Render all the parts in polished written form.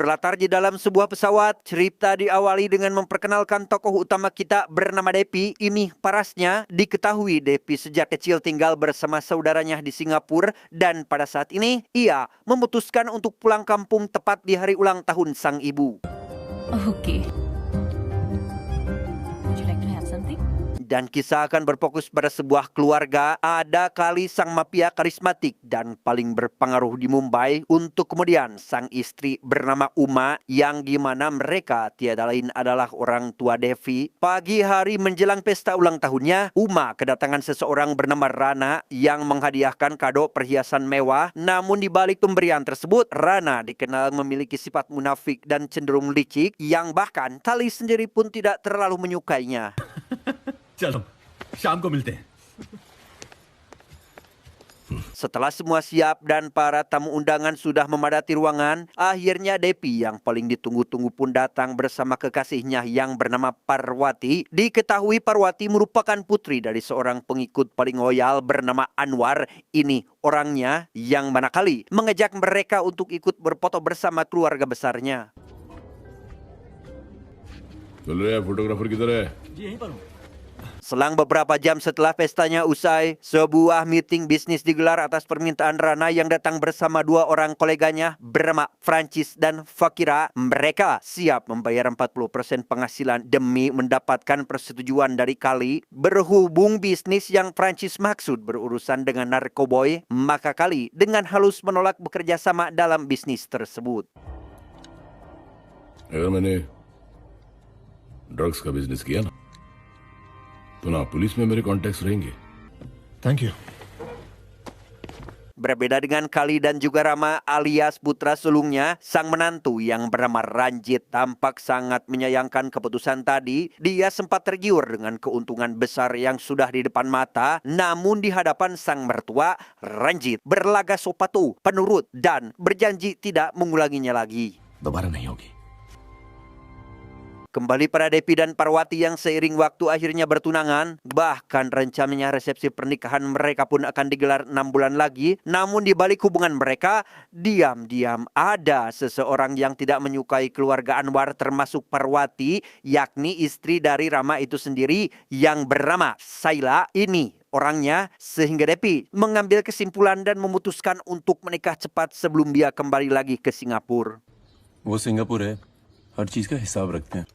Berlatar di dalam sebuah pesawat, cerita diawali dengan memperkenalkan tokoh utama kita bernama Depi. Ini parasnya diketahui Depi sejak kecil tinggal bersama saudaranya di Singapura dan pada saat ini ia memutuskan untuk pulang kampung tepat di hari ulang tahun sang ibu. Okay. Would you like to have something? Dan kisah akan berfokus pada sebuah keluarga. Ada kali sang mafia karismatik dan paling berpengaruh di Mumbai, untuk kemudian sang istri bernama Uma, yang gimana mereka tiada lain adalah orang tua Devi. Pagi hari menjelang pesta ulang tahunnya, Uma kedatangan seseorang bernama Rana yang menghadiahkan kado perhiasan mewah. Namun di balik pemberian tersebut, Rana dikenal memiliki sifat munafik dan cenderung licik, yang bahkan Tali sendiri pun tidak terlalu menyukainya. चलो शाम को मिलते हैं. Setelah semua siap dan para tamu undangan sudah memadati ruangan, akhirnya Depi yang paling ditunggu-tunggu pun datang bersama kekasihnya yang bernama Parwati. Diketahui Parwati merupakan putri dari seorang pengikut paling loyal bernama Anwar. Ini orangnya yang manakali mengajak mereka untuk ikut berfoto bersama keluarga besarnya. चलो यार फोटोग्राफर किधर है? जी यहीं पर हूँ. Selang beberapa jam setelah pestanya usai, sebuah meeting bisnis digelar atas permintaan Rana yang datang bersama dua orang koleganya bernama Francis dan Fakira. Mereka siap membayar 40% penghasilan demi mendapatkan persetujuan dari Kali. Berhubung bisnis yang Francis maksud berurusan dengan narkoboy, maka Kali dengan halus menolak bekerja sama dalam bisnis tersebut. अगर मैंने ड्रग्स का बिजनेस किया ना तो ना पुलिस में मेरे कॉन्टेक्ट्स रहेंगे. Thank you. Berbeda dengan Kali dan juga Rama alias putra sulungnya, sang menantu yang bernama Ranjit tampak sangat menyayangkan keputusan tadi. Dia sempat tergiur dengan keuntungan besar yang sudah di depan mata. Namun di hadapan sang mertua, Ranjit berlaga sopatu, penurut, dan berjanji tidak mengulanginya lagi. दोबारा नहीं होगी. Kembali pada Depi dan Parwati yang seiring waktu akhirnya bertunangan. Bahkan rencananya resepsi pernikahan mereka pun akan digelar 6 bulan lagi. Namun di balik hubungan mereka, diam-diam ada seseorang yang tidak menyukai keluarga Anwar termasuk Parwati, yakni istri dari Rama itu sendiri yang bernama Saila. Ini orangnya, sehingga Depi mengambil kesimpulan dan memutuskan untuk menikah cepat sebelum dia kembali lagi ke Singapura. वो सिंगापुर है, हर चीज का हिसाब रखते हैं.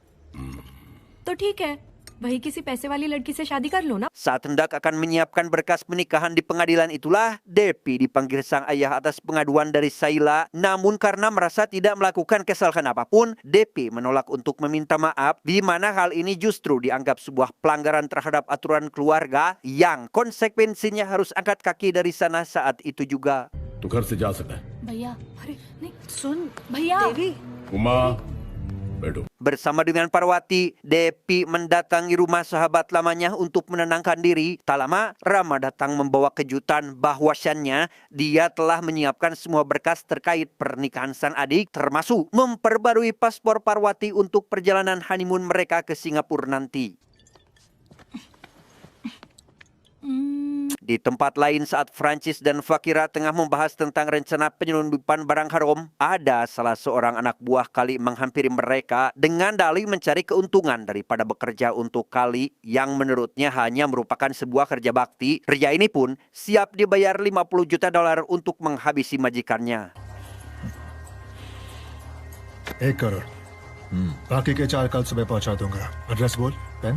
तो ठीक है, वही किसी पैसे वाली लड़की से शादी कर लो ना. Saat hendak akan menyiapkan berkas pernikahan di pengadilan itulah, Depi dipanggil sang ayah atas pengaduan dari Saila. Namun karena merasa tidak melakukan kesalahan apapun, Depi menolak untuk meminta maaf, di mana hal ini justru dianggap sebuah pelanggaran terhadap aturan keluarga yang konsekuensinya harus angkat kaki dari sana saat itu juga. तो घर से जा सकता है. भैया, अरे नहीं सुन भैया. उमा बैठो. Bersama dengan Parwati, Depi mendatangi rumah sahabat lamanya untuk menenangkan diri. Tak lama, Rama datang membawa kejutan bahwasannya dia telah menyiapkan semua berkas terkait pernikahan sang adik, termasuk memperbarui paspor Parwati untuk perjalanan honeymoon mereka ke Singapura nanti. Di tempat lain saat Francis dan Fakira tengah membahas tentang rencana penyelundupan barang haram, ada salah seorang anak buah Kali menghampiri mereka dengan dalih mencari keuntungan daripada bekerja untuk Kali yang menurutnya hanya merupakan sebuah kerja bakti. Pria ini pun siap dibayar $50 juta untuk menghabisi majikannya. 1 करोड़. बाकी के 4 कल सुबह पहुंचा दूंगा. एड्रेस बोल. Pen.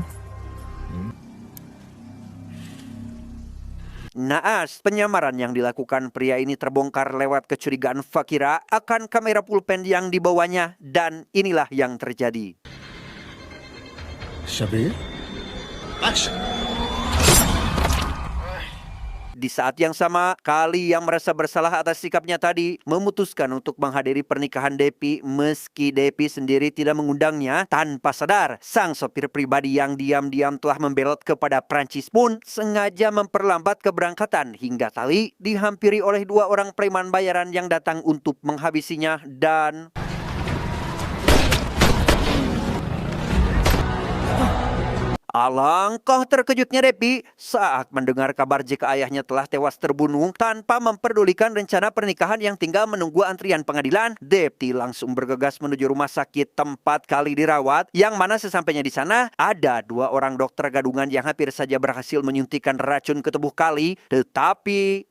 Naas, penyamaran yang dilakukan pria ini terbongkar lewat kecurigaan Fakira akan kamera pulpen yang dibawanya, dan inilah yang terjadi. Shabir. Action. Di saat yang sama, Kali yang merasa bersalah atas sikapnya tadi memutuskan untuk menghadiri pernikahan Depi meski Depi sendiri tidak mengundangnya. Tanpa sadar, sang sopir pribadi yang diam-diam telah membelot kepada Prancis pun sengaja memperlambat keberangkatan hingga Kali dihampiri oleh 2 orang preman bayaran yang datang untuk menghabisinya dan... Alangkah terkejutnya Depi saat mendengar kabar jika ayahnya telah tewas terbunuh tanpa memperdulikan rencana pernikahan yang tinggal menunggu antrian pengadilan. Depi langsung bergegas menuju rumah sakit tempat Kali dirawat, yang mana sesampainya di sana ada 2 orang dokter gadungan yang hampir saja berhasil menyuntikkan racun ke tubuh Kali, tetapi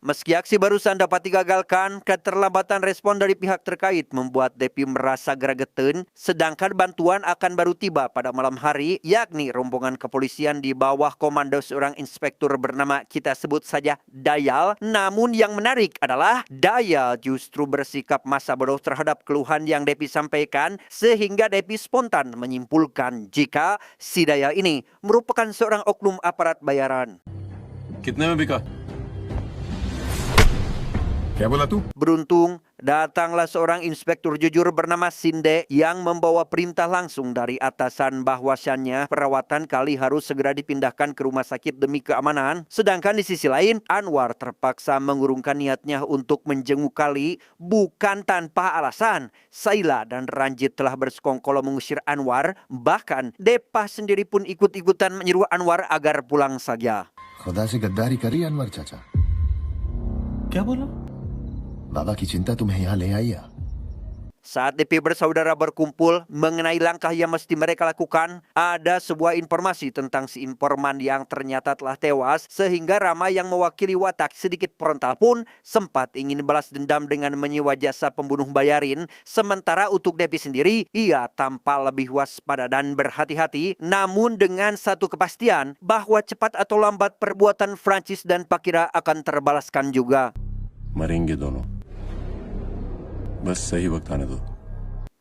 meski aksi barusan dapat digagalkan, keterlambatan respon dari pihak terkait membuat Depi merasa gregetan, sedangkan bantuan akan baru tiba pada malam hari, yakni rombongan kepolisian di bawah komando seorang inspektur bernama kita sebut saja Dayal. Namun yang menarik adalah Dayal justru bersikap masa bodoh terhadap keluhan yang Depi sampaikan, sehingga Depi spontan menyimpulkan jika si Dayal ini merupakan seorang oknum aparat bayaran. कितने में बिका? क्या बोला तू? Beruntung, datanglah seorang inspektur jujur bernama Sinde yang membawa perintah langsung dari atasan bahwasannya perawatan Kali harus segera dipindahkan ke rumah sakit demi keamanan. Sedangkan di sisi lain, Anwar terpaksa mengurungkan niatnya untuk menjenguk Kali bukan tanpa alasan. Saila dan Ranjit telah bersekongkol mengusir Anwar, bahkan Depa sendiri pun ikut-ikutan menyuruh Anwar agar pulang saja. खुदा से गद्दारी करी अनवर चाचा। क्या बोला? बाबा की चिंता तुम्हें यहाँ ले आई है। Saat DP bersaudara berkumpul mengenai langkah yang mesti mereka lakukan, ada sebuah informasi tentang si informan yang ternyata telah tewas, sehingga Rama yang mewakili watak sedikit frontal pun sempat ingin balas dendam dengan menyewa jasa pembunuh bayarin. Sementara untuk DP sendiri, ia tampak lebih waspada dan berhati-hati, namun dengan satu kepastian bahwa cepat atau lambat perbuatan Francis dan Pakira akan terbalaskan juga. मरेंगे दोनों, बस सही वक्त आने दो.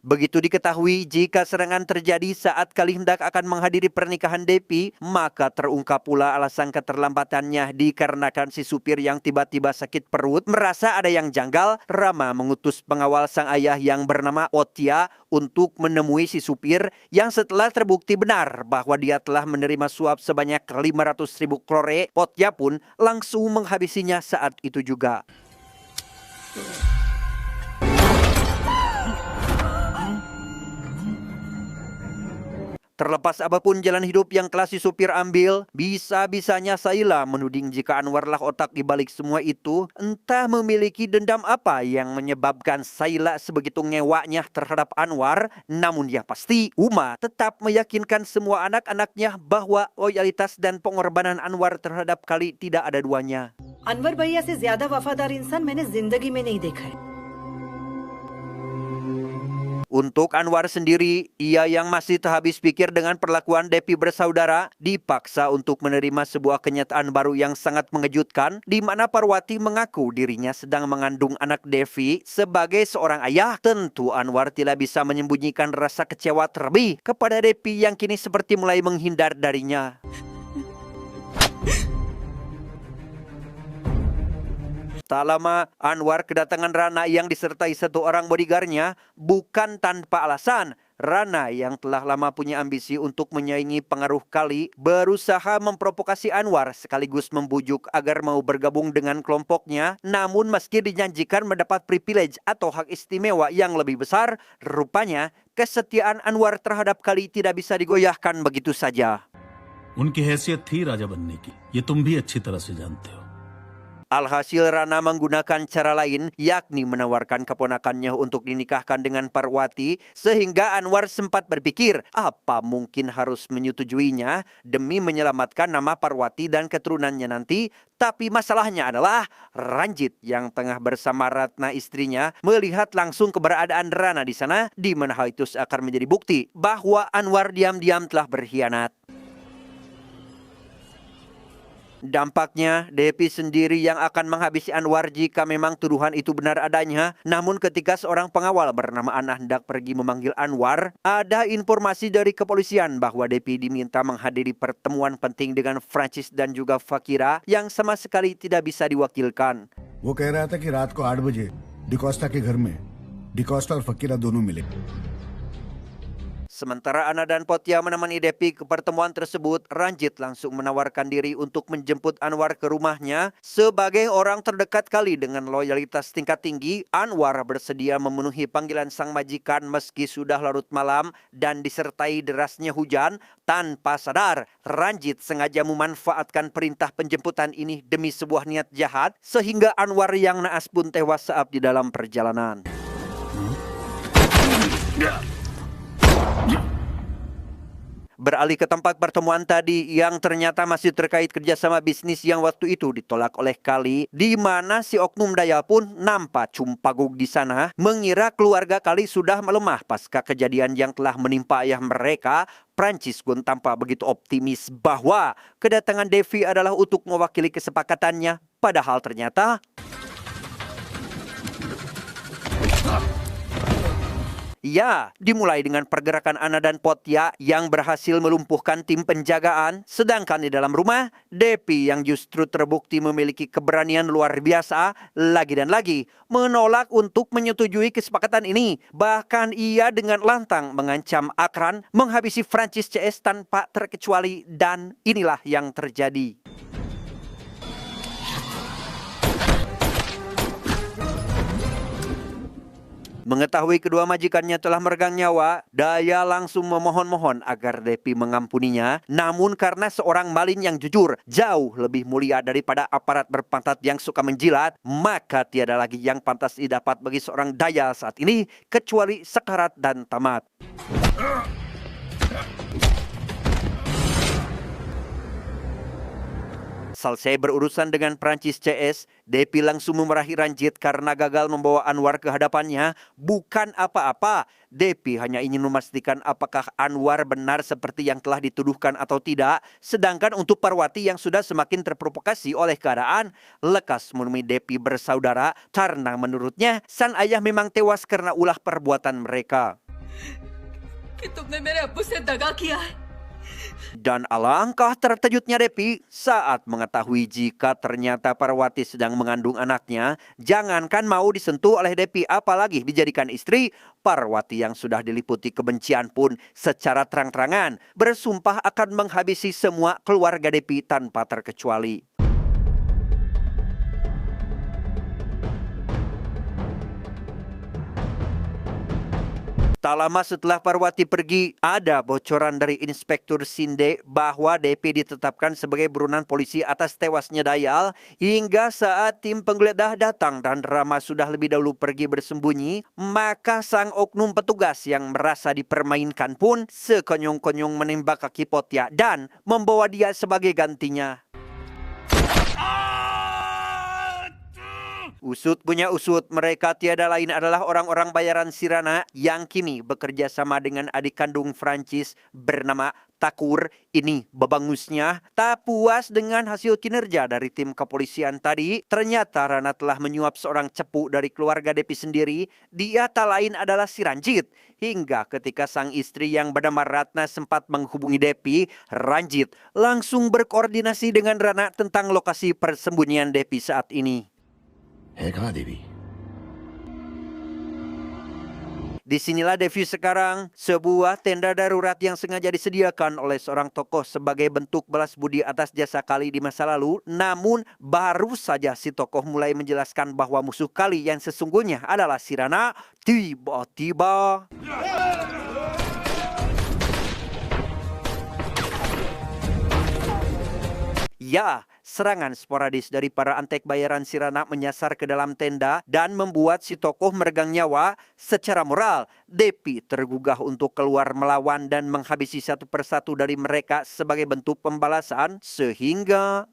Begitu diketahui jika serangan terjadi saat Kali hendak akan menghadiri pernikahan Depi, maka terungkap pula alasan keterlambatannya dikarenakan si supir yang tiba-tiba sakit perut. Merasa ada yang janggal, Rama mengutus pengawal sang ayah yang bernama Otia untuk menemui si supir, yang setelah terbukti benar bahwa dia telah menerima suap sebanyak 500.000 klore, Otia pun langsung menghabisinya saat itu juga. Terlepas apapun jalan hidup yang kelas si supir ambil, bisa-bisanya Saila menuding jika Anwarlah otak di balik semua itu. Entah memiliki dendam apa yang menyebabkan Saila sebegitu ngewaknya terhadap Anwar. Namun yang pasti, Uma tetap meyakinkan semua anak-anaknya bahwa loyalitas dan pengorbanan Anwar terhadap Kali tidak ada duanya. Anwar भैया से ज्यादा वफादार इंसान मैंने जिंदगी में नहीं देखा है। Untuk Anwar sendiri, ia yang masih tak habis pikir dengan perlakuan Depi bersaudara, dipaksa untuk menerima sebuah kenyataan baru yang sangat mengejutkan, di mana Parwati mengaku dirinya sedang mengandung anak Devi. Sebagai seorang ayah, tentu Anwar tidak bisa menyembunyikan rasa kecewa terlebih kepada Depi yang kini seperti mulai menghindar darinya. Tak lama, Anwar kedatangan Rana yang disertai satu orang bodyguardnya bukan tanpa alasan. Rana yang telah lama punya ambisi untuk menyaingi pengaruh Kali berusaha memprovokasi Anwar sekaligus membujuk agar mau bergabung dengan kelompoknya. Namun meski dijanjikan mendapat privilege atau hak istimewa yang lebih besar, rupanya kesetiaan Anwar terhadap Kali tidak bisa digoyahkan begitu saja. उनकी हैसियत थी राजा बनने की, ये तुम भी अच्छी तरह से जानते हो. Alhasil Rana menggunakan cara lain, yakni menawarkan keponakannya untuk dinikahkan dengan Parwati, sehingga Anwar sempat berpikir apa mungkin harus menyetujuinya demi menyelamatkan nama Parwati dan keturunannya nanti. Tapi masalahnya adalah Ranjit yang tengah bersama Ratna istrinya melihat langsung keberadaan Rana di sana, di mana hal itu akan menjadi bukti bahwa Anwar diam-diam telah berkhianat. Dampaknya, Depi sendiri yang akan menghabisi Anwar jika memang tuduhan itu benar adanya. Namun ketika seorang pengawal bernama Ana hendak pergi memanggil Anwar, ada informasi dari kepolisian bahwa Depi diminta menghadiri pertemuan penting dengan Francis dan juga Fakira yang sama sekali tidak bisa diwakilkan. वो कह रहा था कि रात को 8 बजे डिकोस्टा के घर में डिकोस्टा और फकीरा दोनों मिले. Sementara Ana dan Potia menemani Depi ke pertemuan tersebut, Ranjit langsung menawarkan diri untuk menjemput Anwar ke rumahnya. Sebagai orang terdekat Kali dengan loyalitas tingkat tinggi, Anwar bersedia memenuhi panggilan sang majikan meski sudah larut malam dan disertai derasnya hujan. Tanpa sadar, Ranjit sengaja memanfaatkan perintah penjemputan ini demi sebuah niat jahat, sehingga Anwar yang naas pun tewas saat di dalam perjalanan. Beralih ke tempat pertemuan tadi yang ternyata masih terkait kerjasama bisnis yang waktu itu ditolak oleh Kali, di mana si oknum daya pun nampak cumpaguk di sana, mengira keluarga Kali sudah melemah pasca kejadian yang telah menimpa ayah mereka. Prancis pun tampak begitu optimis bahwa kedatangan Devi adalah untuk mewakili kesepakatannya, padahal ternyata ya, dimulai dengan pergerakan Ana dan Potia yang berhasil melumpuhkan tim penjagaan. Sedangkan di dalam rumah, Depi yang justru terbukti memiliki keberanian luar biasa, lagi dan lagi menolak untuk menyetujui kesepakatan ini. Bahkan ia dengan lantang mengancam Akran menghabisi Prancis CS tanpa terkecuali, dan inilah yang terjadi. Mengetahui kedua majikannya telah meregang nyawa, Daya langsung memohon-mohon agar Depi mengampuninya. Namun karena seorang maling yang jujur jauh lebih mulia daripada aparat berpangkat yang suka menjilat, maka tiada lagi yang pantas didapat bagi seorang Daya saat ini kecuali sekarat dan tamat. Selesai berurusan dengan Prancis CS, Depi langsung memarahi Ranjit karena gagal membawa Anwar ke hadapannya. Bukan apa-apa, Depi hanya ingin memastikan apakah Anwar benar seperti yang telah dituduhkan atau tidak. Sedangkan untuk Parwati yang sudah semakin terprovokasi oleh keadaan, lekas menemui Depi bersaudara karena menurutnya sang ayah memang tewas karena ulah perbuatan mereka. Dan alangkah terkejutnya Depi saat mengetahui jika ternyata Parwati sedang mengandung anaknya. Jangankan mau disentuh oleh Depi, apalagi dijadikan istri, Parwati yang sudah diliputi kebencian pun secara terang-terangan bersumpah akan menghabisi semua keluarga Depi tanpa terkecuali. Tak lama setelah Parwati pergi, ada bocoran dari Inspektur Sinde bahwa Depi ditetapkan sebagai buronan polisi atas tewasnya Dayal. Hingga saat tim penggeledah datang dan Rama sudah lebih dahulu pergi bersembunyi, maka sang oknum petugas yang merasa dipermainkan pun sekonyong-konyong menembak kaki Potia dan membawa dia sebagai gantinya. Usut punya usut, mereka tiada lain adalah orang-orang bayaran Sirana yang kini bekerja sama dengan adik kandung Prancis bernama Takur. Ini babangusnya. Tak puas dengan hasil kinerja dari tim kepolisian tadi, ternyata Rana telah menyuap seorang cepu dari keluarga Depi sendiri. Dia tak lain adalah si Ranjit. Hingga ketika sang istri yang bernama Ratna sempat menghubungi Depi, Ranjit langsung berkoordinasi dengan Rana tentang lokasi persembunyian Depi saat ini. है कहाँ देवी? Disinilah Devi sekarang, sebuah tenda darurat yang sengaja disediakan oleh seorang tokoh sebagai bentuk balas budi atas jasa Kali di masa lalu. Namun baru saja si tokoh mulai menjelaskan bahwa musuh Kali yang sesungguhnya adalah si Rana, tiba-tiba ya, serangan sporadis dari para antek bayaran Sirana menyasar ke dalam tenda dan membuat si tokoh meregang nyawa. Secara moral, Depi tergugah untuk keluar melawan dan menghabisi satu persatu dari mereka sebagai bentuk pembalasan, sehingga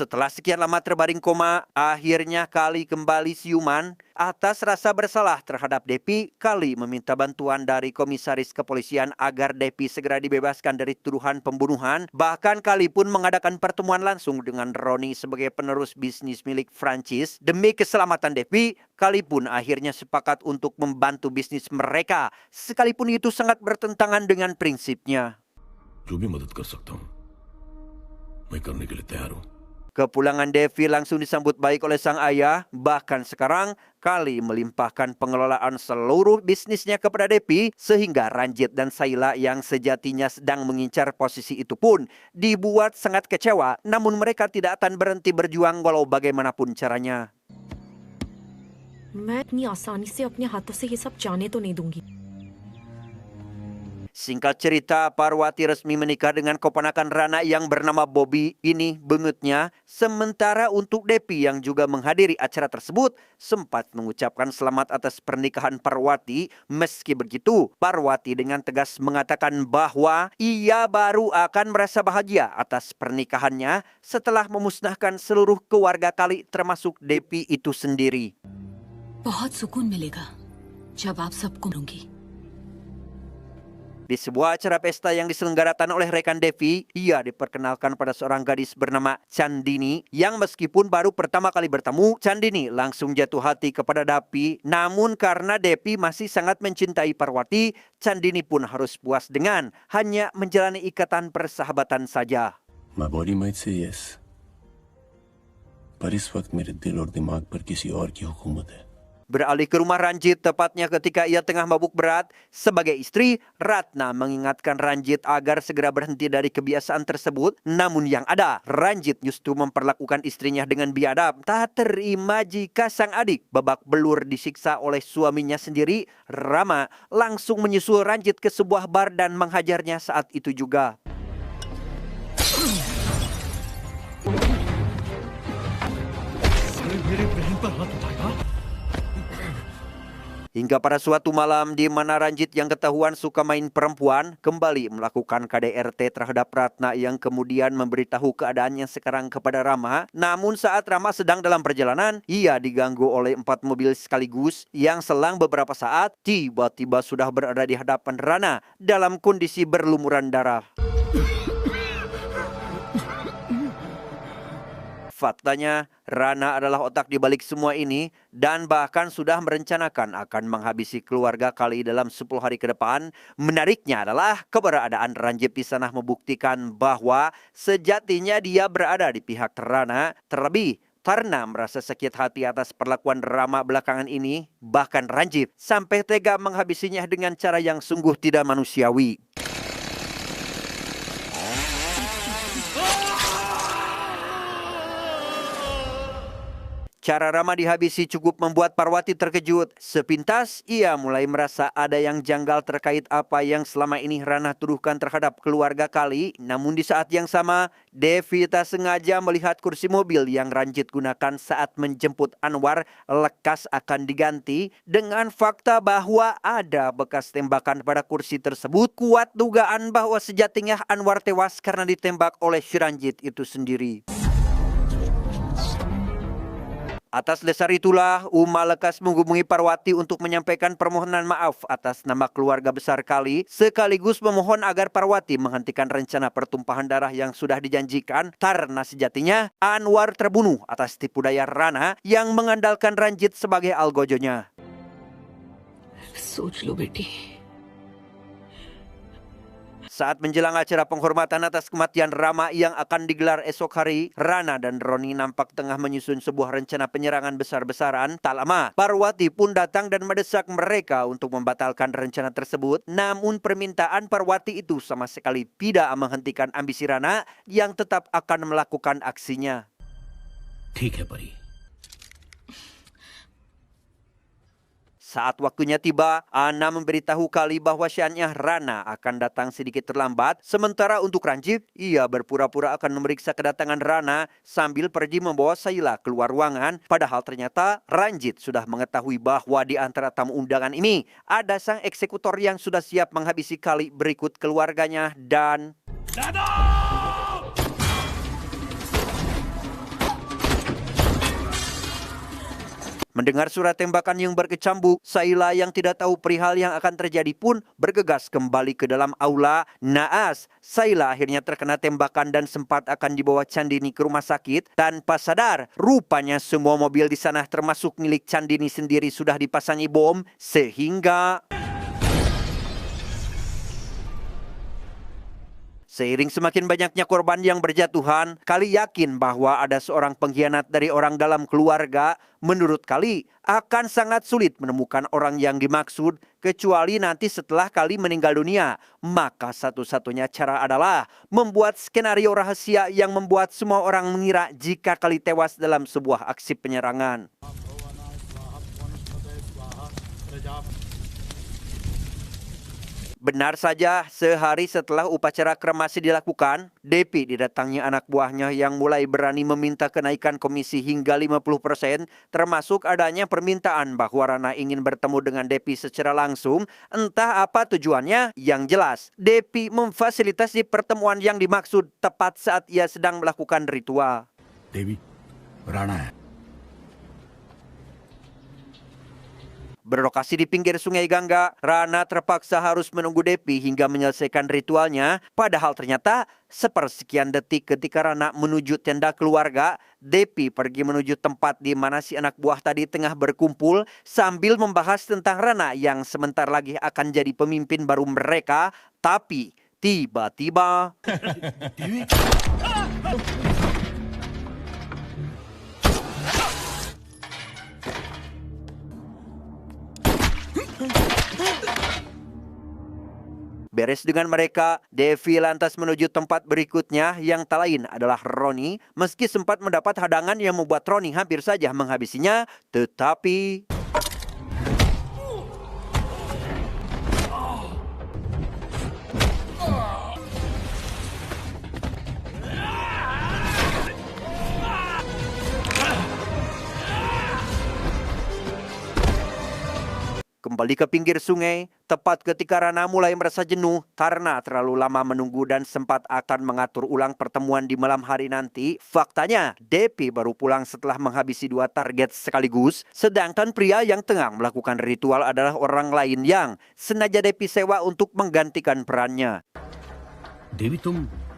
setelah sekian lama terbaring koma, akhirnya Kali kembali siuman. Atas rasa bersalah terhadap Depi, Kali meminta bantuan dari komisaris kepolisian agar Depi segera dibebaskan dari tuduhan pembunuhan. Bahkan Kali pun mengadakan pertemuan langsung dengan Roni sebagai penerus bisnis milik Prancis. Demi keselamatan Depi, Kali pun akhirnya sepakat untuk membantu bisnis mereka, sekalipun itu sangat bertentangan dengan prinsipnya. जो भी मदद कर सकता हूं मैं करने के लिए तैयार हूं. Kepulangan Devi langsung disambut baik oleh sang ayah, bahkan sekarang Kali melimpahkan pengelolaan seluruh bisnisnya kepada Devi sehingga Ranjit dan Saila yang sejatinya sedang mengincar posisi itu pun dibuat sangat kecewa, namun mereka tidak akan berhenti berjuang walau bagaimanapun caranya. मैं इतनी आसानी से अपने हाथों से ये सब जाने तो नहीं दूंगी. Singkat cerita, Parwati resmi menikah dengan keponakan Rana yang bernama Bobby. Ini bengutnya. Sementara untuk Devi yang juga menghadiri acara tersebut sempat mengucapkan selamat atas pernikahan Parwati. Meski begitu, Parwati dengan tegas mengatakan bahwa ia baru akan merasa bahagia atas pernikahannya setelah memusnahkan seluruh keluarga Kali termasuk Devi itu sendiri. बहुत सुकून मिलेगा जब आप सबको मिलूंगी. Di sebuah acara pesta yang diselenggarakan oleh rekan Devi, ia diperkenalkan pada seorang gadis bernama Chandini yang meskipun baru pertama kali bertemu, Chandini langsung jatuh hati kepada Devi. Namun karena Devi masih sangat mencintai Parwati, Chandini pun harus puas dengan hanya menjalani ikatan persahabatan saja. My body might say yes, पर इस वक्त मेरे दिल और दिमाग पर किसी और की हुकूमत है. Beralih ke rumah Ranjit tepatnya ketika ia tengah mabuk berat. Sebagai istri, Ratna mengingatkan Ranjit agar segera berhenti dari kebiasaan tersebut. Namun yang ada, Ranjit justru memperlakukan istrinya dengan biadab. Tak terima jika sang adik babak belur disiksa oleh suaminya sendiri. Rama langsung menyusul Ranjit ke sebuah bar dan menghajarnya saat itu juga. Hingga pada suatu malam di mana Ranjit yang ketahuan suka main perempuan kembali melakukan KDRT terhadap Ratna yang kemudian memberitahu keadaannya sekarang kepada Rama. Namun saat Rama sedang dalam perjalanan, ia diganggu oleh 4 mobil sekaligus yang selang beberapa saat tiba-tiba sudah berada di hadapan Rana dalam kondisi berlumuran darah. Faktanya, Rana adalah otak di balik semua ini dan bahkan sudah merencanakan akan menghabisi keluarga Kali dalam 10 hari ke depan. Menariknya adalah keberadaan Ranjit di sana membuktikan bahwa sejatinya dia berada di pihak Rana. Terlebih karena merasa sakit hati atas perlakuan Rama belakangan ini, bahkan Ranjit sampai tega menghabisinya dengan cara yang sungguh tidak manusiawi. Cara Rama dihabisi cukup membuat Parwati terkejut. Sepintas, ia mulai merasa ada yang janggal terkait apa yang selama ini Rana tuduhkan terhadap keluarga Kali. Namun di saat yang sama, Devi tak sengaja melihat kursi mobil yang Ranjit gunakan saat menjemput Anwar lekas akan diganti. Dengan fakta bahwa ada bekas tembakan pada kursi tersebut, kuat dugaan bahwa sejatinya Anwar tewas karena ditembak oleh si Ranjit itu sendiri. Atas dasar itulah, Uma lekas menghubungi Parwati untuk menyampaikan permohonan maaf atas nama keluarga besar Kali, sekaligus memohon agar Parwati menghentikan rencana pertumpahan darah yang sudah dijanjikan, karena sejatinya Anwar terbunuh atas tipu daya Rana yang mengandalkan Ranjit sebagai algojonya. सोच लो बेटी. Saat menjelang acara penghormatan atas kematian Rama yang akan digelar esok hari, Rana dan Roni nampak tengah menyusun sebuah rencana penyerangan besar-besaran. Tak lama, Parwati pun datang dan mendesak mereka untuk membatalkan rencana tersebut. Namun permintaan Parwati itu sama sekali tidak menghentikan ambisi Rana yang tetap akan melakukan aksinya. ठीक है परी. Saat waktunya tiba, Ana memberitahu Kali bahwa syannya Rana akan datang sedikit terlambat. Sementara untuk Ranjit, ia berpura-pura akan memeriksa kedatangan Rana sambil pergi membawa Saila keluar ruangan. Padahal ternyata Ranjit sudah mengetahui bahwa di antara tamu undangan ini ada sang eksekutor yang sudah siap menghabisi Kali berikut keluarganya dan... Mendengar suara tembakan yang berkecambuk, Saila yang tidak tahu perihal yang akan terjadi pun bergegas kembali ke dalam aula. Naas, Saila akhirnya terkena tembakan dan sempat akan dibawa Chandini ke rumah sakit. Tanpa sadar, rupanya semua mobil di sana termasuk milik Chandini sendiri sudah dipasangi bom, sehingga... Seiring semakin banyaknya korban yang berjatuhan, Kali yakin bahwa ada seorang pengkhianat dari orang dalam keluarga. Menurut Kali, akan sangat sulit menemukan orang yang dimaksud kecuali nanti setelah Kali meninggal dunia. Maka satu-satunya cara adalah membuat skenario rahasia yang membuat semua orang mengira jika Kali tewas dalam sebuah aksi penyerangan. Benar saja, sehari setelah upacara kremasi dilakukan, Depi didatangi anak buahnya yang mulai berani meminta kenaikan komisi hingga 50%, termasuk adanya permintaan bahwa Rana ingin bertemu dengan Depi secara langsung. Entah apa tujuannya, yang jelas Depi memfasilitasi pertemuan yang dimaksud tepat saat ia sedang melakukan ritual. देवी राणा है Berlokasi di pinggir sungai Gangga, Rana terpaksa harus menunggu Depi hingga menyelesaikan ritualnya. Padahal ternyata sepersekian detik ketika Rana menuju tenda keluarga, Depi pergi menuju tempat di mana si anak buah tadi tengah berkumpul sambil membahas tentang Rana yang sebentar lagi akan jadi pemimpin baru mereka. Tapi tiba-tiba... Beres dengan mereka, Devi lantas menuju tempat berikutnya yang tak lain adalah Roni. Meski sempat mendapat hadangan yang membuat Roni hampir saja menghabisinya, tetapi... Kembali ke pinggir sungai, tepat ketika Rana mulai merasa jenuh karena terlalu lama menunggu dan sempat akan mengatur ulang pertemuan di malam hari nanti. Faktanya, Depi baru pulang setelah menghabisi 2 target sekaligus, sedangkan pria yang tengah melakukan ritual adalah orang lain yang sengaja Depi sewa untuk menggantikan perannya. देवी तुम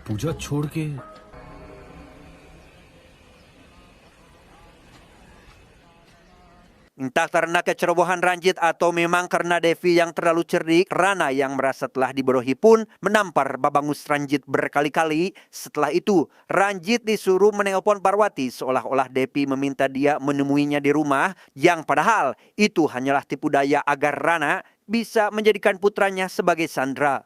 पूजा छोड़ के Entah karena kecerobohan Ranjit atau memang karena Devi yang terlalu cerdik, Rana yang merasa telah dibodohi pun menampar babangus Ranjit berkali-kali. Setelah itu, Ranjit disuruh menelpon Parwati seolah-olah Devi meminta dia menemuinya di rumah, yang padahal itu hanyalah tipu daya agar Rana bisa menjadikan putranya sebagai sandera.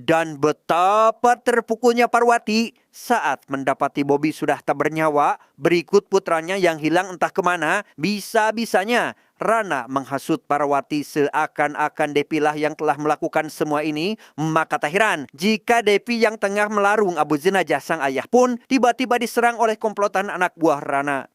Dan betapa terpukulnya Parwati saat mendapati Bobby sudah tak bernyawa, berikut putranya yang hilang entah kemana. Bisa-bisanya Rana menghasut Parwati seakan-akan Depi lah yang telah melakukan semua ini. Maka tak heran jika Depi yang tengah melarung abu jenazah sang ayah pun tiba-tiba diserang oleh komplotan anak buah Rana.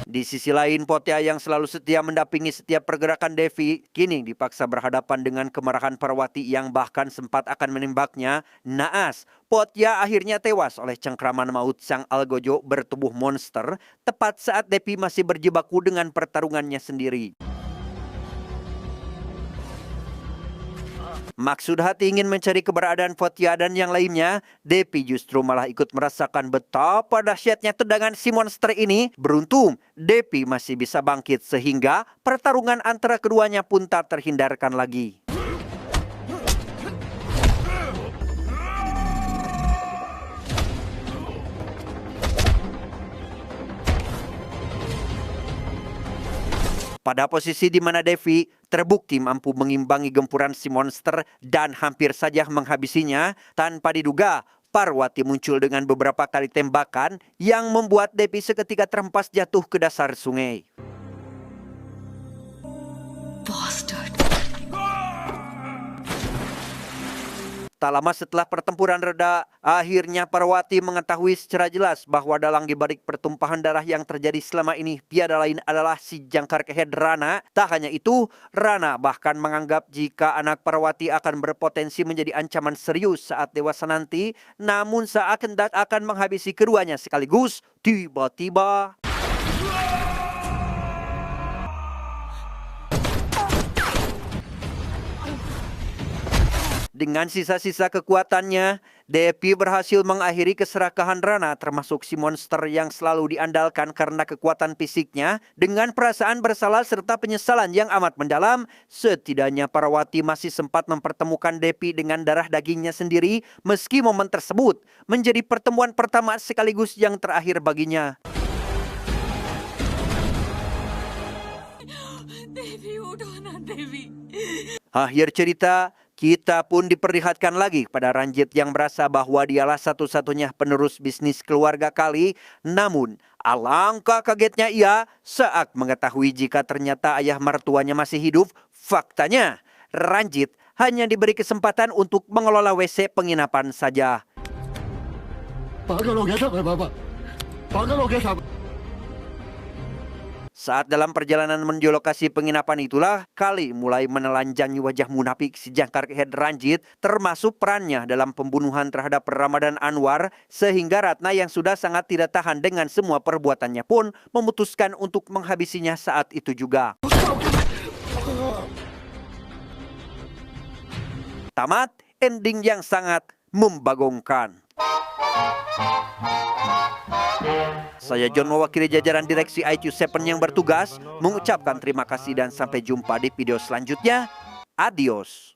Di sisi lain, Potya yang selalu setia mendampingi setiap pergerakan Devi, kini dipaksa berhadapan dengan kemarahan Parwati yang bahkan sempat akan menembaknya. Naas, Potya akhirnya tewas oleh cengkraman maut sang algojo bertubuh monster, tepat saat Devi masih berjibaku dengan pertarungannya sendiri. Maksud hati ingin mencari keberadaan Potya dan yang lainnya, Depi justru malah ikut merasakan betapa dahsyatnya tendangan si monster ini. Beruntung, Depi masih bisa bangkit sehingga pertarungan antara keduanya pun tak terhindarkan lagi. Pada posisi di mana Devi terbukti mampu mengimbangi gempuran si monster dan hampir saja menghabisinya, tanpa diduga Parwati muncul dengan beberapa kali tembakan yang membuat Devi seketika terhempas jatuh ke dasar sungai. Bastard. Tak lama setelah pertempuran reda, akhirnya Parwati mengetahui secara jelas bahwa dalang di balik pertumpahan darah yang terjadi selama ini tiada lain adalah si jangkar kehed Rana. Tak hanya itu, Rana bahkan menganggap jika anak Parwati akan berpotensi menjadi ancaman serius saat dewasa nanti. Namun saat hendak akan menghabisi keduanya sekaligus, tiba-tiba... Dengan sisa-sisa kekuatannya, Depi berhasil mengakhiri keserakahan Rana termasuk si monster yang selalu diandalkan karena kekuatan fisiknya. Dengan perasaan bersalah serta penyesalan yang amat mendalam, setidaknya Parawati masih sempat mempertemukan Depi dengan darah dagingnya sendiri meski momen tersebut menjadi pertemuan pertama sekaligus yang terakhir baginya. देवी उठो ना देवी। Akhir cerita, kita pun diperlihatkan lagi pada Ranjit yang merasa bahwa dialah satu-satunya penerus bisnis keluarga Kali. Namun, alangkah kagetnya ia saat mengetahui jika ternyata ayah mertuanya masih hidup. Faktanya, Ranjit hanya diberi kesempatan untuk mengelola WC penginapan saja. पागल हो गया था मैं बाबा, पागल हो गया था। Saat dalam perjalanan menuju lokasi penginapan itulah, Kali mulai menelanjangi wajah munafik si jangkar head Ranjit, termasuk perannya dalam pembunuhan terhadap Ramadan Anwar, sehingga Ratna yang sudah sangat tidak tahan dengan semua perbuatannya pun memutuskan untuk menghabisinya saat itu juga. Tamat ending yang sangat membagongkan. Saya John mewakili jajaran direksi IQ7 yang bertugas mengucapkan terima kasih dan sampai jumpa di video selanjutnya. Adios.